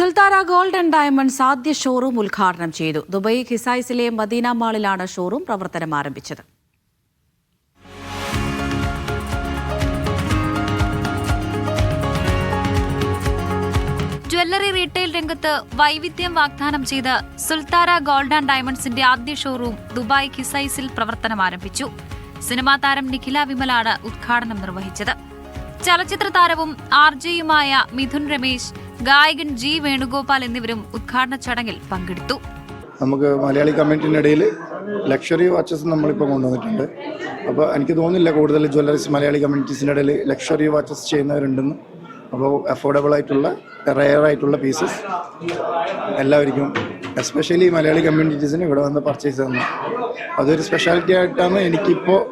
സുൽത്താര gold and diamonds ആദ്യ showroom ഉദ്ഘാടനം ചെയ്തു. ദുബൈ ഖിസൈസിലെ മദീന മാളിലാണ് ഷോറൂം പ്രവർത്തനം ആരംഭിച്ചത്. ജ്വല്ലറി റീറ്റെയിൽ രംഗത്ത് വൈവിധ്യം വാഗ്ദാനം ചെയ്ത് സുൽത്താര ഗോൾഡ് ആൻഡ് ഡയമണ്ട്സിന്റെ ആദ്യ ഷോറൂം ദുബായ് ഖിസൈസിൽ പ്രവർത്തനം ആരംഭിച്ചു. സിനിമാ താരം നിഖില വിമലാണ് ഉദ്ഘാടനം നിർവഹിച്ചത്. ചലച്ചിത്ര താരവും ആർജെയുമായ മിഥുൻ രമേശ്, ഗായകൻ ജി വേണുഗോപാൽ എന്നിവരും ഉദ്ഘാടന ചടങ്ങിൽ പങ്കെടുത്തു. നമുക്ക് മലയാളി കമ്മ്യൂണിറ്റിൻ്റെ ഇടയിൽ ലക്ഷറി വാച്ചസ് നമ്മളിപ്പോൾ കൊണ്ടുവന്നിട്ടുണ്ട്. അപ്പോൾ എനിക്ക് തോന്നുന്നില്ല കൂടുതൽ ജ്വല്ലറീസ് മലയാളി കമ്മ്യൂണിറ്റീസിൻ്റെ ഇടയിൽ ലക്ഷറി വാച്ചസ് ചെയ്യുന്നവരുണ്ടെന്ന്. അപ്പോൾ അഫോർഡബിൾ ആയിട്ടുള്ള റെയർ ആയിട്ടുള്ള പീസസ് എല്ലാവർക്കും, എസ്പെഷ്യലി മലയാളി കമ്മ്യൂണിറ്റീസിന് ഇവിടെ വന്ന് പർച്ചേസ് ചെയ്യുന്നു. അതൊരു സ്പെഷ്യാലിറ്റി ആയിട്ടാണ് എനിക്കിപ്പോൾ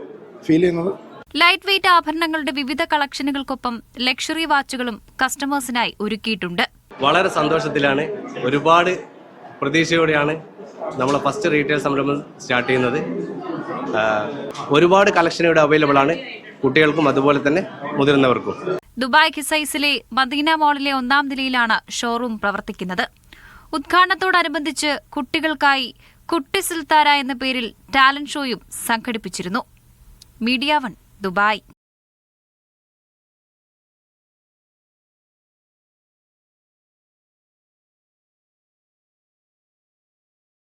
ഫീൽ ചെയ്യുന്നത്. ലൈറ്റ് വെയ്റ്റ് ആഭരണങ്ങളുടെ വിവിധ കളക്ഷനുകൾക്കൊപ്പം ലക്ഷറി വാച്ചുകളും കസ്റ്റമേഴ്സിനായി ഒരുക്കിയിട്ടുണ്ട്. വളരെ സന്തോഷത്തിലാണ്, ഒരുപാട് പ്രതീക്ഷയോടെയാണ് നമ്മളെ ഫസ്റ്റ് റീറ്റെയിൽ സംരംഭം സ്റ്റാർട്ട് ചെയ്യുന്നത്. ഒരുപാട് കളക്ഷൻ ഇവിടെ അവൈലബിൾ ആണ്, കുട്ടികൾക്കും അതുപോലെ തന്നെ മുതിർന്നവർക്കും. ദുബായ് ഖിസൈസിലെ മദീന മാളിലെ 1-ാം നിലയിലാണ് ഷോറൂം പ്രവർത്തിക്കുന്നത്. ഉദ്ഘാടനത്തോടനുബന്ധിച്ച് കുട്ടികൾക്കായി കുട്ടി സുൽത്താര എന്ന പേരിൽ ടാലന്റ് ഷോയും സംഘടിപ്പിച്ചിരുന്നു. Media 1 Dubai.